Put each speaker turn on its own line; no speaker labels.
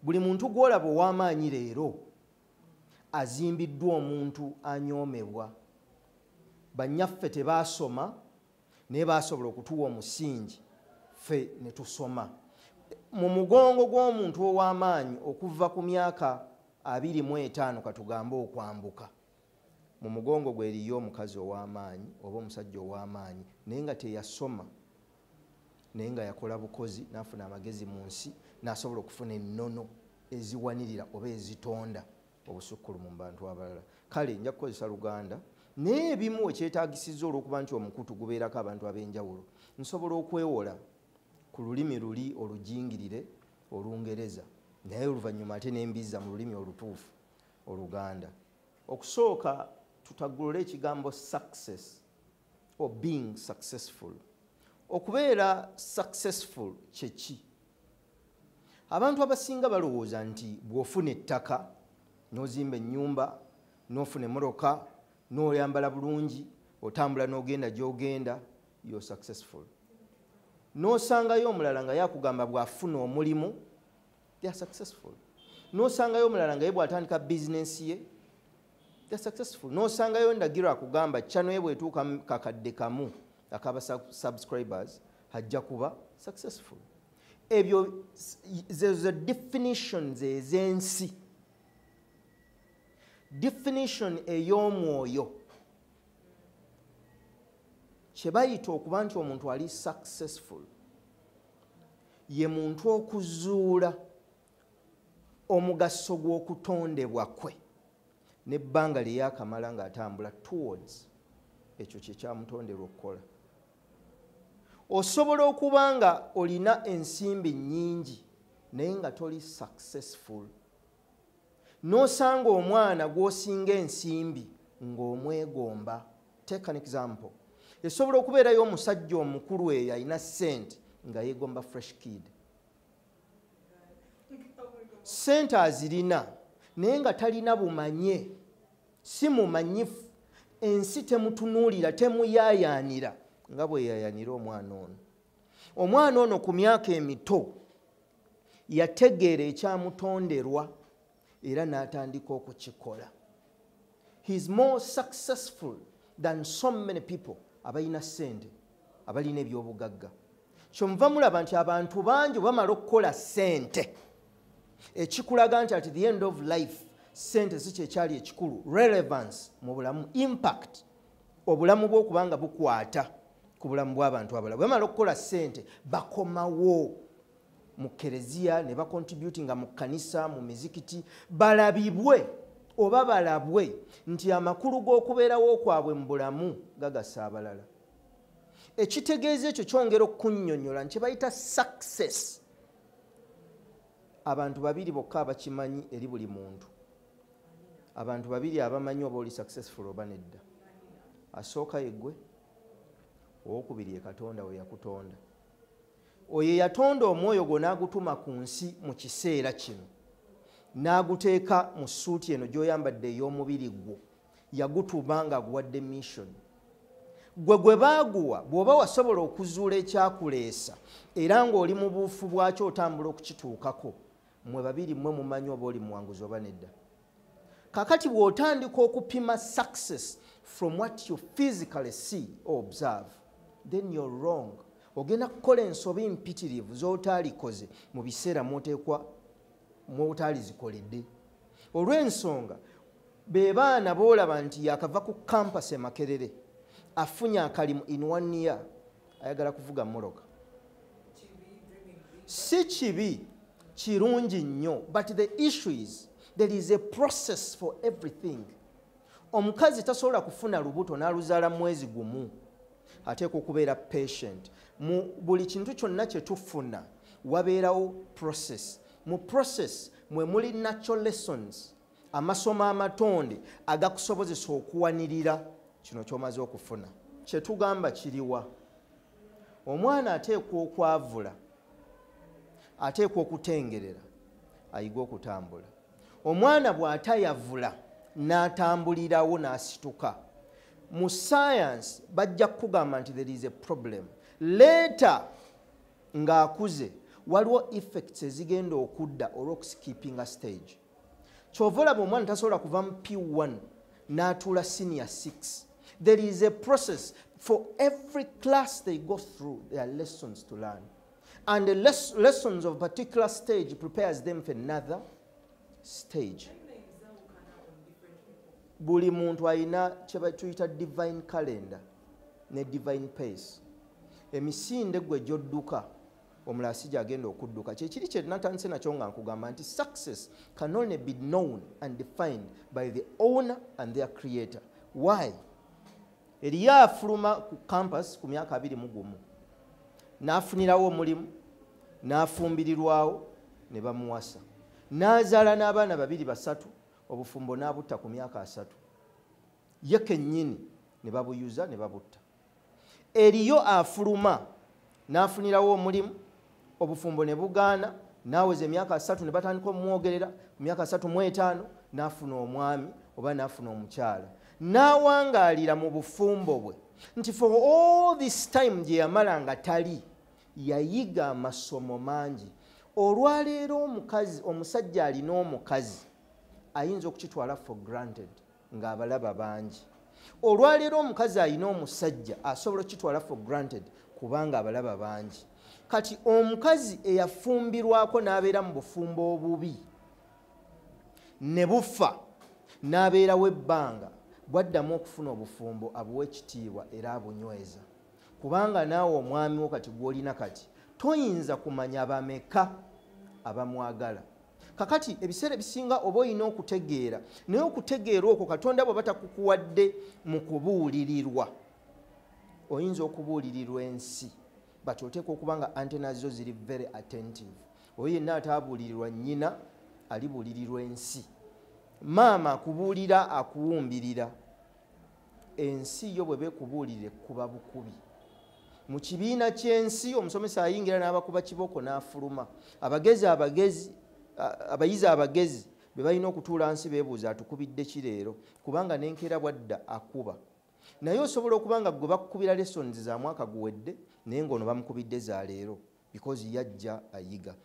buli muntu gw'olaba ow'amaanyi leero azimbiddwa omuntu anyoomebwa. Bannyaffe tebaasoma naye baasobola okutuwa omusingi ffe ne tusoma. Mu mugongo gw'omuntu ow'amaanyi okuva ku myaka 25 katugambe okwambuka, mu mugongo gwe eriyo omukazi ow'amaanyi oba omusajja ow'amaanyi naye nga teyasoma naye nga yakola bukozi n'afuna amagezi mu nsi n'asobola okufuna ennono eziwanirira oba ezitonda obusukkulumu mu bantu abalala. Kale nja kukozesa Luganda naye ebimu ekyetaagisizza olw'okuba nti omukutu gubeerako abantu ab'enjawulo nsobola okwewola ku lulimi luli olujingirire Olungereza naye oluvannyuma ate n'embizza mu lulimi olutuufu Oluganda. Okusooka tutagulule ekigambo success or being successful. Okubeera successful kyeki? Abantu abasinga balowooza nti bw'ofuna ettaka n'ozimba ennyumba n'ofuna emmotoka n'oyambala bulungi otambula n'ogenda gy'ogenda you're successful. N'osangayo omulala nga yakugamba bw'afuna omulimu they are successful. N'osangayo omulala nga ye bw'atandika bizinensi ye they are successful. N'osangayo ndagiro akugamba channel ye bw'etuuka kakadde kamu akaba subscribers hajja kuba successful. Ebyo ze definitions ez'ensi. Definition ey'omwoyo kye bayita okuba nti omuntu ali successful ye muntu okuzuula omugaso gw'okutondebwa kwe n'ebbanga lye yakamala ng'atambula towards ekyo kye kyamutonderwa okukola. Osobola okuba nga olina ensimbi nnyingi naye nga toli successful. N'osanga omwana gw'osinga ensimbi ng'omwegomba. Take an example. Esobola okubeerayo omusajja omukulu eyo alina ssente nga yeegomba fresh kid. Ssente azirina naye nga talina bumanye, si mumanyifu, ensi temutunuulira, temuyaayaanira nga bwe yaayaanira omwana ono. Omwana ono ku myaka emito yategeera ekyamutonderwa era n'atandika okukikola. He is more successful than so many people abalina ssente, abalina ebyobugagga. Kyomuva mulaba nti abantu bangi bamala okukola ssente ekikulaga nti at the end of life ssente si kyekyali ekikulu. Relevance mu bulamu, impact obulamu bw'okubanga bukwata ku bulamu bw'abantu abalala. Bamala okukola ssente bakomawo mu kereziya ne bakontributinga mu kkanisa, mu mizikiti, balabibwe oba balabwe nti amakulu g'okubeerawo kwabwe mu bulamu gagasa abalala. Ekitegeeza ekyo kyongera okunnyonnyola nti bayita success. Abantu babiri bokka abakimanyi eri buli muntu. Abantu babiri abamanyi oba oli successful oba nedda. Asooka yeggwe, owokubiri ye Katonda we yakutonda. Oyo yatonda omwoyo gwo n'agutuma ku nsi mu kiseera kino, n'aguteeka mu ssuuti eno gy'oyambadde ey'omubiri gwo, yagutuma ng'aguwadde mission. Gwe baaguwa bw'oba wasobola okuzuula ekyakuleesa era ng'oli mu buufu bwakyo otambula okukituukako, mwe babiri mmwe mumanyi oba oli muwanguzi oba nedda. Kakati bw'otandika okupima success from what you physically see or observe, then you're wrong. Ogenda kukola ensobi mpitirivu z'otaalikoze mu biseera mw'otaalizikoledde. Olw'ensonga be baana boolaba nti yakava ku campus e Makerere afunye akalimu in 1 year ayagala kuvuga mmoloka. Si kibi, kirungi nnyo, but the issue is there is a process for everything. Omukazi tasobola kufuna lubuto n'aluzaala mwezi gumu, ateekwa okubeera patient. Mu buli kintu kyonna kye tufuna wabeerawo process. Mu process mwe muli natural lessons, amasomo amatonde agakusobozesa okuwanirira kino ky'omaze okufuna. Kye tugamba kiriwa? Omwana ateekwa okwavula, ateekwa okutengerera, ayiga okutambula. Omwana bw'atayavula n'atambulirawo n'asituka, mu science bajja kukugamba nti there is a problem. Later ng'akuze waliwo effects ezigenda okudda olw'okuskippinga stage. Kyova olaba omwana tasobola kuva mu P1 n'atuula senior 6. There is a process for every class they go through. There are lessons to learn. And the lessons of a particular stage prepares them for another stage. Buli muntu alina kye tuyita divine calendar ne divine pace. Emisinde gwe gy'odduka omulala si gy'agenda okudduka. Kyekiri kye natandise nakyo nga nkugamba nti success can only be known and defined by the owner and their creator. Why? Eriyo afuluma ku campus ku myaka 21 n'afunirawo omulimu n'afumbirirwawo ne bamuwasa n'azaala n'abaana 2 3 obufumbo n'abutta ku myaka 3 ye kennyini ne babuyuza ne babutta. Eriyo afuluma n'afunirawo omulimu obufumbo ne bugaana n'aweza emyaka 3 ne batandika omumwogerera ku myaka 3 mu 5 n'afuna omwami oba n'afuna omukyala n'awangaalira mu bufumbo bwe nti for all this time gye yamala nga tali yayiga amasomo mangi. Olwaleero omusajja alina omukazi ayinza okukitwala for granted ng'abalaba bangi. Olwaleero omukazi alina omusajja asobola okukitwala for granted kubanga abalaba bangi. Kati omukazi eyafumbirwako n'abeera mu bufumbo obubi ne bufa n'abeerawo ebbanga bwaddamu okufuna obufumbo abuwa ekitiibwa era abunyweza. Kubanga naawe omwami wo kati gw'olina kati toyinza kumanya bameka abamwagala. Kakati ebiseera ebisinga oba olina okutegeera naye okutegeera okwo Katonda bwe batakukuwadde mu kubuulirirwa. Oyinza okubuulirirwa ensi but oteeka okuba nga antenna zo ziri very attentive. Oyo yenna ataabuulirirwa nnyina alibuulirirwa ensi. Maama akubuulira akuwumbirira. Ensi yo bwe beekubuulire kuba bukubi. Mu kibiina ky'ensi omusomesa ayingira n'abakuba kiboko n'afuluma. Abayizi abagezi be balina okutuula nsi beebuuza atukubidde ki leero kubanga n'enkeera bwadda akuba. Naye osobola okuba nga gwe bakukubira lessons za mwaka guwedde naye ng'ono bamukubidde za leero because yajja ayiga.